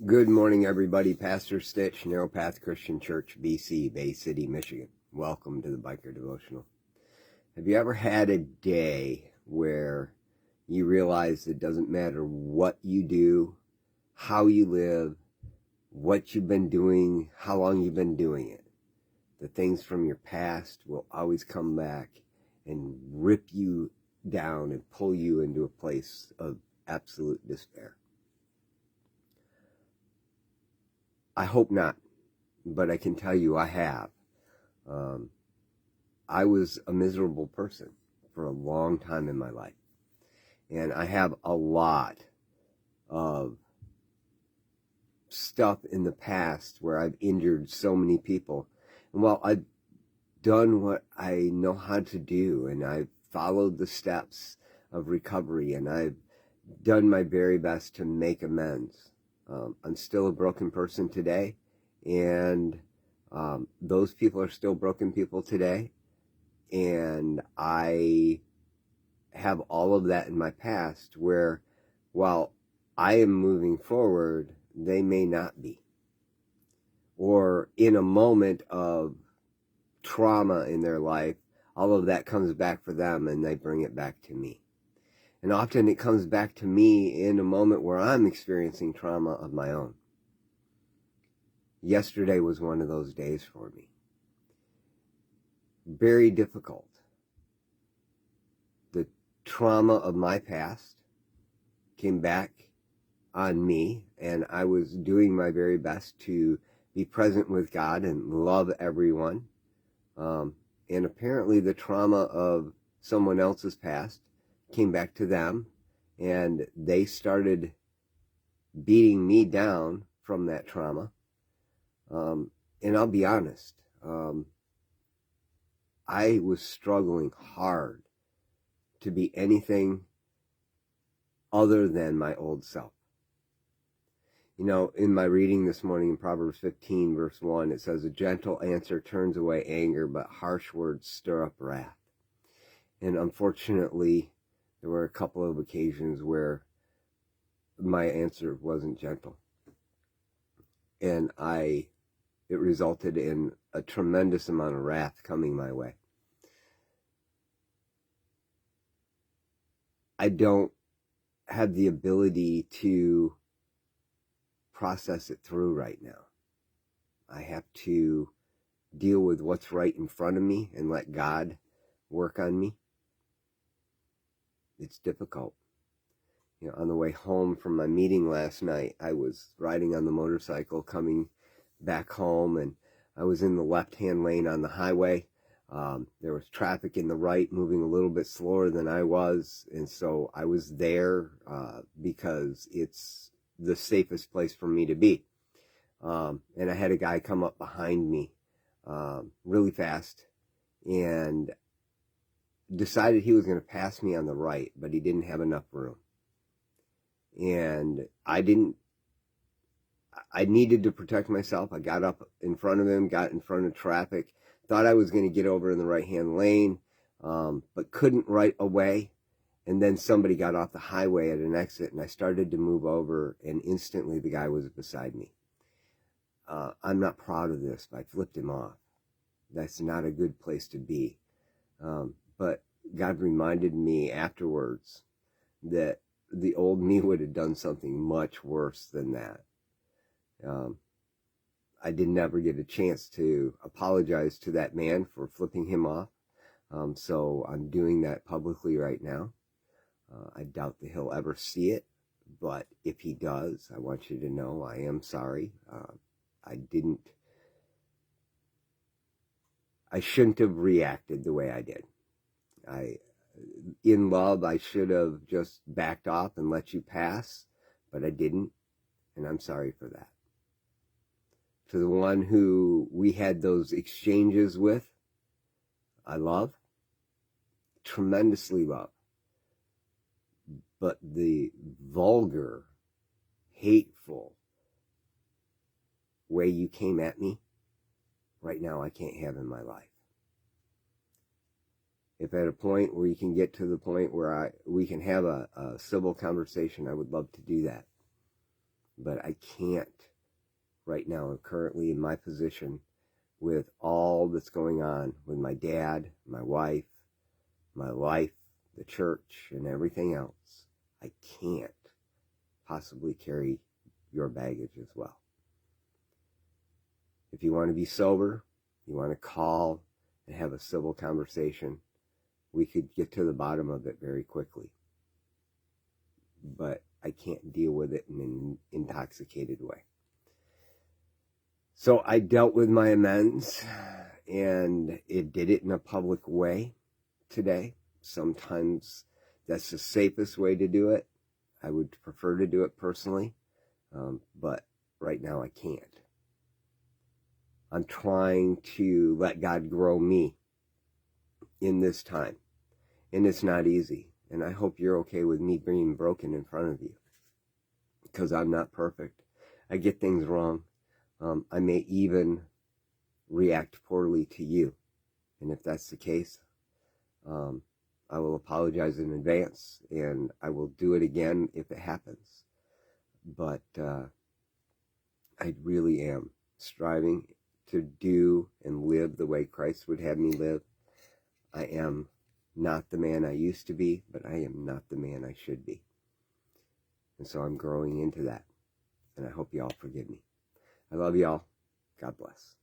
Good morning, everybody. Pastor Stitch, Narrow Path Christian Church, BC, Bay City, Michigan. Welcome to the Biker Devotional. Have you ever had a day where you realize it doesn't matter what you do, how you live, what you've been doing, how long you've been doing it? The things from your past will always come back and rip you down and pull you into a place of absolute despair. I hope not, but I can tell you I have. I was a miserable person for a long time in my life, and I have a lot of stuff in the past where I've injured so many people. And while I've done what I know how to do, and I've followed the steps of recovery, and I've done my very best to make amends, I'm still a broken person today, and those people are still broken people today, and I have all of that in my past where, while I am moving forward, they may not be. Or in a moment of trauma in their life, all of that comes back for them and they bring it back to me. And often it comes back to me in a moment where I'm experiencing trauma of my own. Yesterday was one of those days for me. Very difficult. The trauma of my past came back on me, and I was doing my very best to be present with God and love everyone. And apparently the trauma of someone else's past came back to them, and they started beating me down from that trauma. And I'll be honest, I was struggling hard to be anything other than my old self. You know, in my reading this morning in Proverbs 15, verse 1, it says, "A gentle answer turns away anger, but harsh words stir up wrath." And unfortunately, there were a couple of occasions where my answer wasn't gentle. And it resulted in a tremendous amount of wrath coming my way. I don't have the ability to process it through right now. I have to deal with what's right in front of me and let God work on me. It's difficult. You know, on the way home from my meeting last night, I was riding on the motorcycle coming back home, and I was in the left-hand lane on the highway. There was traffic in the right moving a little bit slower than I was, and so I was there because it's the safest place for me to be. And I had a guy come up behind me really fast and decided he was going to pass me on the right, but he didn't have enough room. And I needed to protect myself. I got up in front of him, got in front of traffic, thought I was going to get over in the right-hand lane, but couldn't right away. And then somebody got off the highway at an exit, and I started to move over, and instantly the guy was beside me. I'm not proud of this, but I flipped him off. That's not a good place to be. But God reminded me afterwards that the old me would have done something much worse than that. I didn't ever get a chance to apologize to that man for flipping him off. So I'm doing that publicly right now. I doubt that he'll ever see it, but if he does, I want you to know I am sorry. I shouldn't have reacted the way I did. In love, I should have just backed off and let you pass, but I didn't, and I'm sorry for that. To the one who we had those exchanges with, I love, tremendously love. But the vulgar, hateful way you came at me, right now I can't have in my life. If at a point where you can get to the point where we can have a civil conversation, I would love to do that. but I can't right now. I'm currently in my position with all that's going on with my dad, my wife, my life, the church, and everything else. I can't possibly carry your baggage as well. If you want to be sober, you want to call and have a civil conversation, we could get to the bottom of it very quickly. But I can't deal with it in an intoxicated way. So I dealt with my amends, and it did it in a public way today. Sometimes that's the safest way to do it. I would prefer to do it personally, but right now I can't. I'm trying to let God grow me in this time, and it's not easy. And I hope you're okay with me being broken in front of you, because I'm not perfect. I get things wrong. I may even react poorly to you. And if that's the case, I will apologize in advance, and I will do it again if it happens. But I really am striving to do and live the way Christ would have me live. I am not the man I used to be, but I am not the man I should be. And so I'm growing into that. And I hope you all forgive me. I love you all. God bless.